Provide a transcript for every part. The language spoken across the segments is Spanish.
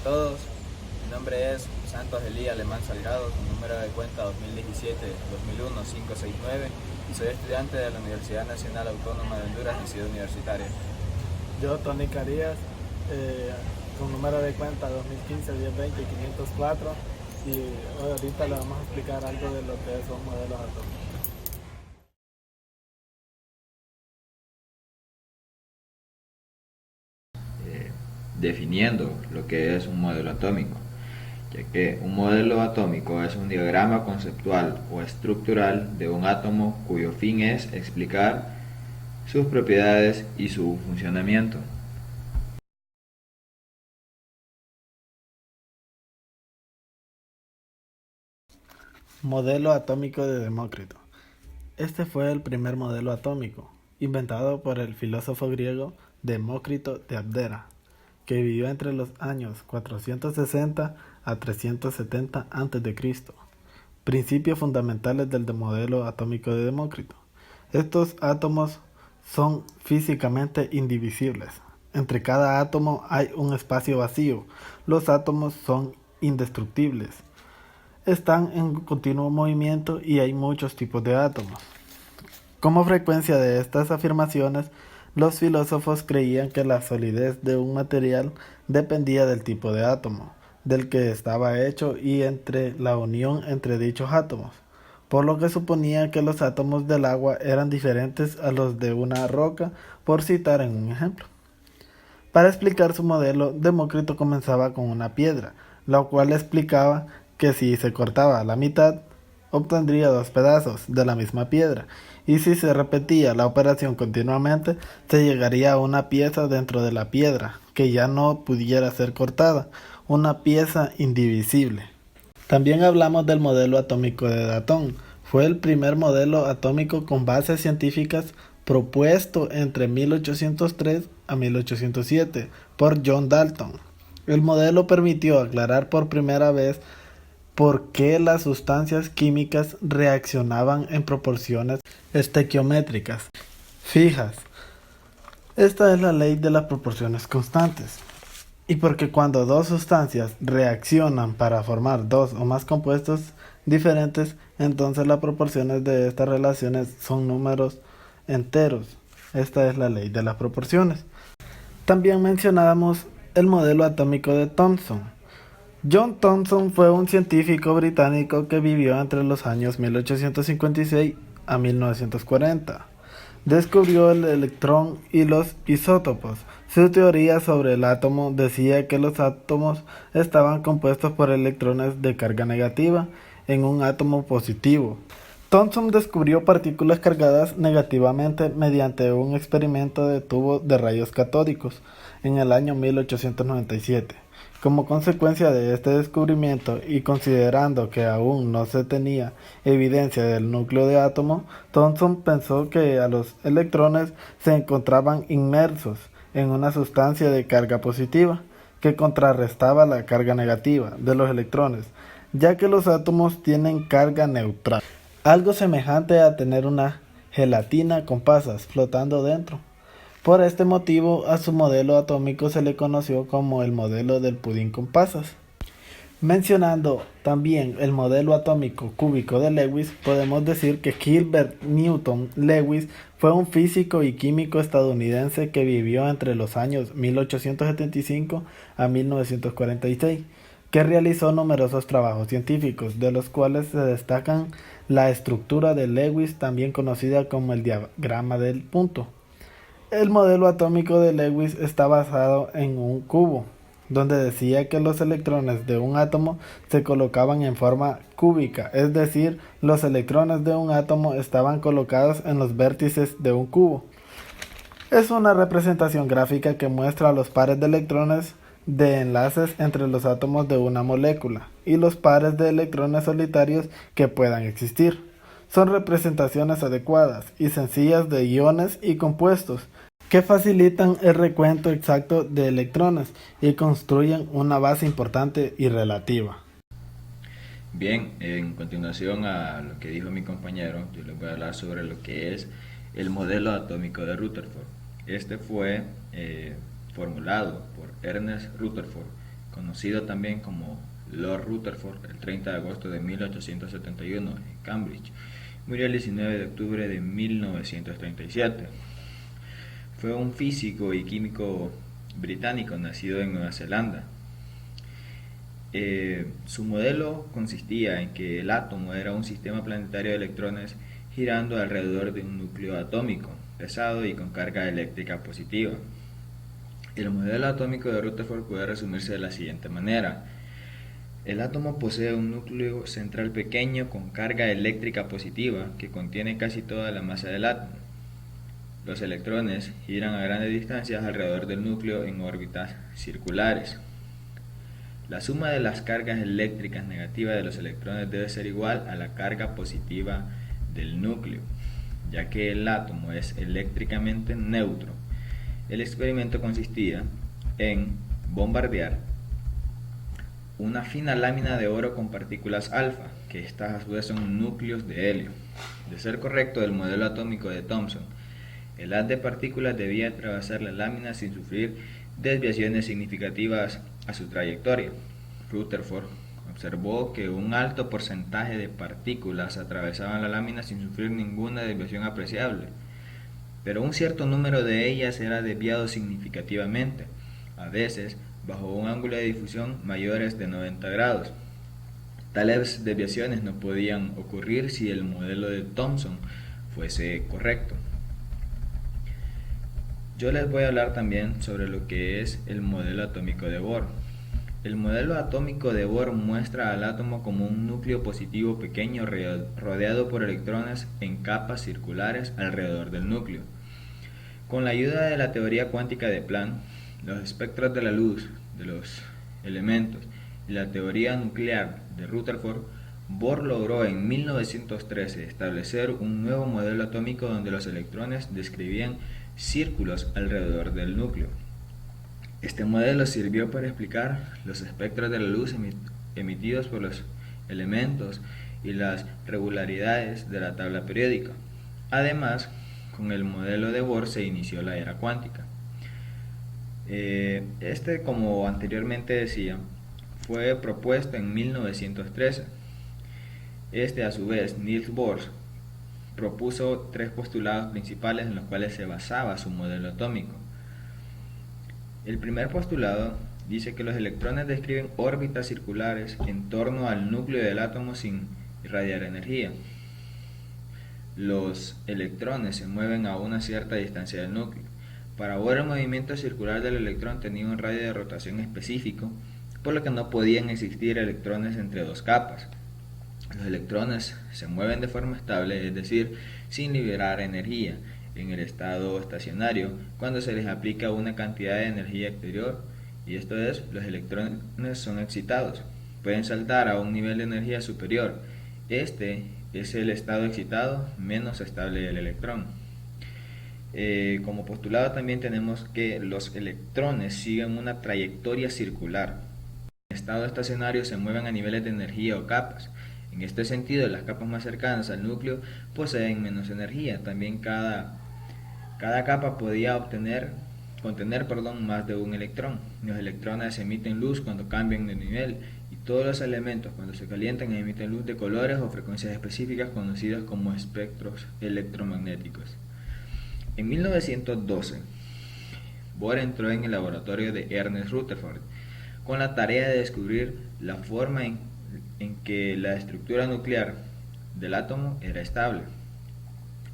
todos, mi nombre es Santos Elí Alemán Salgado, con número de cuenta 2017-2001-569 y soy estudiante de la Universidad Nacional Autónoma de Honduras en Ciudad Universitaria. Yo, Tony Carías, con número de cuenta 2015-1020-504 y ahorita le vamos a explicar algo de lo que son modelos atómicos. Definiendo lo que es un modelo atómico, ya que un modelo atómico es un diagrama conceptual o estructural de un átomo cuyo fin es explicar sus propiedades y su funcionamiento. Modelo atómico de Demócrito. Este fue el primer modelo atómico, inventado por el filósofo griego Demócrito de Abdera, que vivió entre los años 460 a 370 a.C. Principios fundamentales del modelo atómico de Demócrito. Estos átomos son físicamente indivisibles. Entre cada átomo hay un espacio vacío. Los átomos son indestructibles. Están en continuo movimiento y hay muchos tipos de átomos. Como frecuencia de estas afirmaciones, los filósofos creían que la solidez de un material dependía del tipo de átomo, del que estaba hecho y entre la unión entre dichos átomos, por lo que suponía que los átomos del agua eran diferentes a los de una roca, por citar en un ejemplo. Para explicar su modelo, Demócrito comenzaba con una piedra, la cual explicaba que si se cortaba a la mitad, obtendría dos pedazos de la misma piedra, y si se repetía la operación continuamente, se llegaría a una pieza dentro de la piedra, que ya no pudiera ser cortada, una pieza indivisible. También hablamos del modelo atómico de Dalton. Fue el primer modelo atómico con bases científicas propuesto entre 1803 a 1807 por John Dalton. El modelo permitió aclarar por primera vez por qué las sustancias químicas reaccionaban en proporciones estequiométricas fijas. Esta es la ley de las proporciones constantes. Y porque cuando dos sustancias reaccionan para formar dos o más compuestos diferentes, entonces las proporciones de estas relaciones son números enteros. Esta es la ley de las proporciones. También mencionábamos el modelo atómico de Thomson. John Thomson fue un científico británico que vivió entre los años 1856 a 1940. Descubrió el electrón y los isótopos. Su teoría sobre el átomo decía que los átomos estaban compuestos por electrones de carga negativa en un átomo positivo. Thomson descubrió partículas cargadas negativamente mediante un experimento de tubo de rayos catódicos en el año 1897. Como consecuencia de este descubrimiento y considerando que aún no se tenía evidencia del núcleo de átomo, Thomson pensó que a los electrones se encontraban inmersos en una sustancia de carga positiva que contrarrestaba la carga negativa de los electrones, ya que los átomos tienen carga neutral, algo semejante a tener una gelatina con pasas flotando dentro. Por este motivo, a su modelo atómico se le conoció como el modelo del pudín con pasas. Mencionando también el modelo atómico cúbico de Lewis, podemos decir que Gilbert Newton Lewis fue un físico y químico estadounidense que vivió entre los años 1875 a 1946, que realizó numerosos trabajos científicos, de los cuales se destacan la estructura de Lewis, también conocida como el diagrama del punto. El modelo atómico de Lewis está basado en un cubo, donde decía que los electrones de un átomo se colocaban en forma cúbica, es decir, los electrones de un átomo estaban colocados en los vértices de un cubo. Es una representación gráfica que muestra los pares de electrones de enlaces entre los átomos de una molécula y los pares de electrones solitarios que puedan existir. Son representaciones adecuadas y sencillas de iones y compuestos que facilitan el recuento exacto de electrones y construyen una base importante y relativa. Bien, en continuación a lo que dijo mi compañero, yo les voy a hablar sobre lo que es el modelo atómico de Rutherford. Este fue formulado por Ernest Rutherford conocido también como Lord Rutherford, el 30 de agosto de 1871 en Cambridge. Murió el 19 de octubre de 1937. Fue un físico y químico británico nacido en Nueva Zelanda. Su modelo consistía en que el átomo era un sistema planetario de electrones girando alrededor de un núcleo atómico pesado y con carga eléctrica positiva. El modelo atómico de Rutherford puede resumirse de la siguiente manera. El átomo posee un núcleo central pequeño con carga eléctrica positiva que contiene casi toda la masa del átomo. Los electrones giran a grandes distancias alrededor del núcleo en órbitas circulares. La suma de las cargas eléctricas negativas de los electrones debe ser igual a la carga positiva del núcleo, ya que el átomo es eléctricamente neutro. El experimento consistía en bombardear una fina lámina de oro con partículas alfa, que estas a su vez son núcleos de helio. De ser correcto el modelo atómico de Thomson, el haz de partículas debía atravesar la lámina sin sufrir desviaciones significativas a su trayectoria. Rutherford observó que un alto porcentaje de partículas atravesaban la lámina sin sufrir ninguna desviación apreciable, pero un cierto número de ellas era desviado significativamente, a veces bajo un ángulo de difusión mayores de 90 grados. Tales desviaciones no podían ocurrir si el modelo de Thomson fuese correcto. Yo les voy a hablar también sobre lo que es el modelo atómico de Bohr. El modelo atómico de Bohr muestra al átomo como un núcleo positivo pequeño rodeado por electrones en capas circulares alrededor del núcleo. Con la ayuda de la teoría cuántica de Planck, los espectros de la luz de los elementos y la teoría nuclear de Rutherford, Bohr logró en 1913 establecer un nuevo modelo atómico donde los electrones describían círculos alrededor del núcleo. Este modelo sirvió para explicar los espectros de la luz emitidos por los elementos y las regularidades de la tabla periódica. Además, con el modelo de Bohr se inició la era cuántica. Como anteriormente decía, fue propuesto en 1913. A su vez, Niels Bohr propuso tres postulados principales en los cuales se basaba su modelo atómico. El primer postulado dice que los electrones describen órbitas circulares en torno al núcleo del átomo sin irradiar energía. Los electrones se mueven a una cierta distancia del núcleo. Para Bohr, el movimiento circular del electrón tenía un radio de rotación específico, por lo que no podían existir electrones entre dos capas. Los electrones se mueven de forma estable, es decir, sin liberar energía, en el estado estacionario, cuando se les aplica una cantidad de energía exterior, y esto es, los electrones son excitados. Pueden saltar a un nivel de energía superior. Este es el estado excitado menos estable del electrón. Como postulado también tenemos que los electrones siguen una trayectoria circular. En estado estacionario se mueven a niveles de energía o capas. En este sentido, las capas más cercanas al núcleo poseen menos energía. También cada capa podía contener más de un electrón. Los electrones emiten luz cuando cambian de nivel, y todos los elementos cuando se calientan emiten luz de colores o frecuencias específicas conocidas como espectros electromagnéticos. En 1912, Bohr entró en el laboratorio de Ernest Rutherford con la tarea de descubrir la forma en que la estructura nuclear del átomo era estable.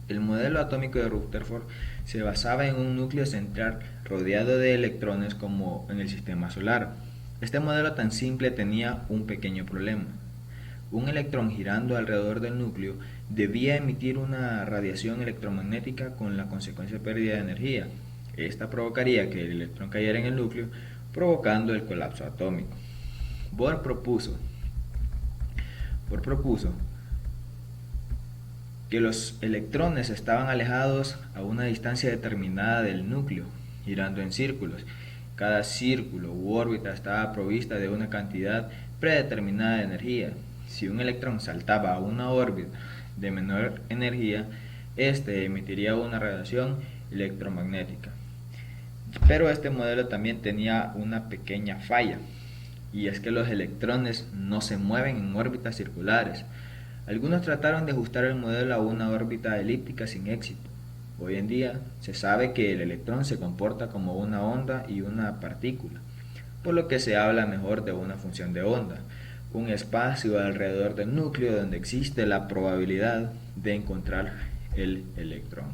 El modelo atómico de Rutherford se basaba en un núcleo central rodeado de electrones como en el sistema solar. Este modelo tan simple tenía un pequeño problema. Un electrón girando alrededor del núcleo debía emitir una radiación electromagnética con la consecuencia pérdida de energía. Esta provocaría que el electrón cayera en el núcleo, provocando el colapso atómico. Bohr propuso que los electrones estaban alejados a una distancia determinada del núcleo, girando en círculos. Cada círculo u órbita estaba provista de una cantidad predeterminada de energía. Si un electrón saltaba a una órbita de menor energía, este emitiría una radiación electromagnética. Pero este modelo también tenía una pequeña falla. y es que los electrones no se mueven en órbitas circulares. Algunos trataron de ajustar el modelo a una órbita elíptica sin éxito. Hoy en día se sabe que el electrón se comporta como una onda y una partícula, por lo que se habla mejor de una función de onda, un espacio alrededor del núcleo donde existe la probabilidad de encontrar el electrón.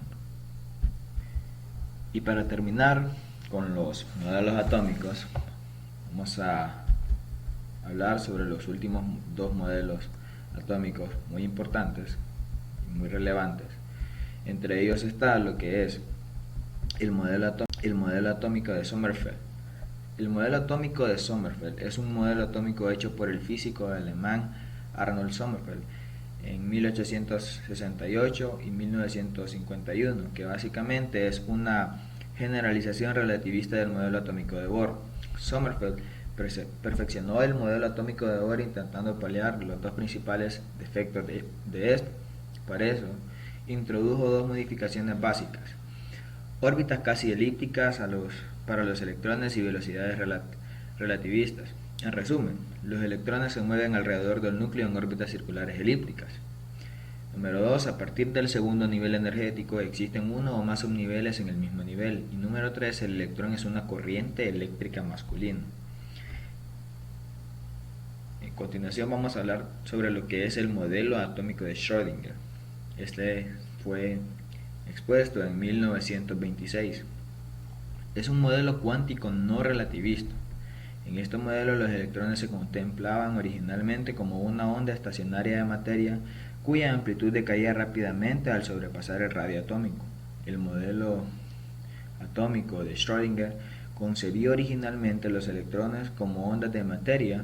Y para terminar con los modelos atómicos, vamos a hablar sobre los últimos dos modelos atómicos muy importantes y muy relevantes. Entre ellos está lo que es el modelo atómico de Sommerfeld. El modelo atómico de Sommerfeld es un modelo atómico hecho por el físico alemán Arnold Sommerfeld en 1868 y 1951, que básicamente es una generalización relativista del modelo atómico de Bohr. Sommerfeld perfeccionó el modelo atómico de Bohr intentando paliar los dos principales defectos de este. Para eso, introdujo dos modificaciones básicas: órbitas casi elípticas para los electrones y velocidades relativistas. En resumen, los electrones se mueven alrededor del núcleo en órbitas circulares elípticas. Número 2. A partir del segundo nivel energético existen uno o más subniveles en el mismo nivel. Y número 3. El electrón es una corriente eléctrica masculina. En continuación vamos a hablar sobre lo que es el modelo atómico de Schrödinger. Este fue expuesto en 1926. Es un modelo cuántico no relativista. En este modelo los electrones se contemplaban originalmente como una onda estacionaria de materia cuya amplitud decaía rápidamente al sobrepasar el radio atómico. El modelo atómico de Schrödinger concebió originalmente los electrones como ondas de materia.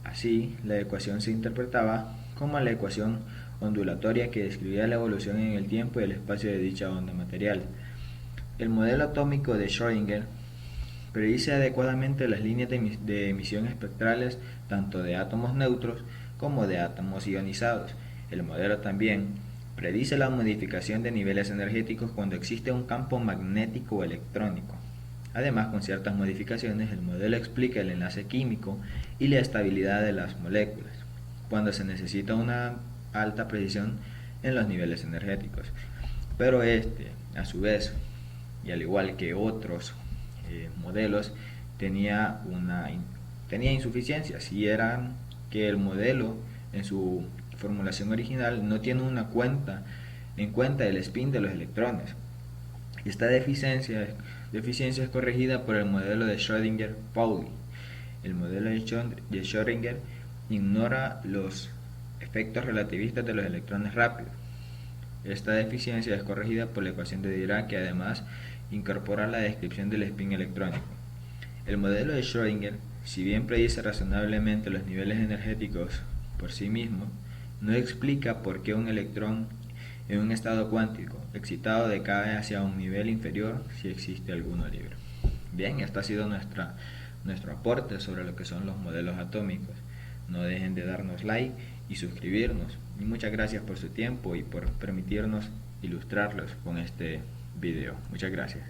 Así, la ecuación se interpretaba como la ecuación ondulatoria que describía la evolución en el tiempo y el espacio de dicha onda material. El modelo atómico de Schrödinger predice adecuadamente las líneas de emisión espectrales tanto de átomos neutros como de átomos ionizados. El modelo también predice la modificación de niveles energéticos cuando existe un campo magnético electrónico. Además, con ciertas modificaciones, el modelo explica el enlace químico y la estabilidad de las moléculas, cuando se necesita una alta precisión en los niveles energéticos. Pero a su vez, y al igual que otros modelos, tenía insuficiencias, y eran que el modelo en su formulación original no tiene en cuenta el spin de los electrones. Esta deficiencia es corregida por el modelo de Schrödinger-Pauli. El modelo de Schrödinger ignora los efectos relativistas de los electrones rápidos. Esta deficiencia es corregida por la ecuación de Dirac, que además incorpora la descripción del spin electrónico. El modelo de Schrödinger, si bien predice razonablemente los niveles energéticos por sí mismo, no explica por qué un electrón en un estado cuántico excitado decae hacia un nivel inferior si existe alguno libre. Bien, esto ha sido nuestro aporte sobre lo que son los modelos atómicos. No dejen de darnos like y suscribirnos. Y muchas gracias por su tiempo y por permitirnos ilustrarlos con este video. Muchas gracias.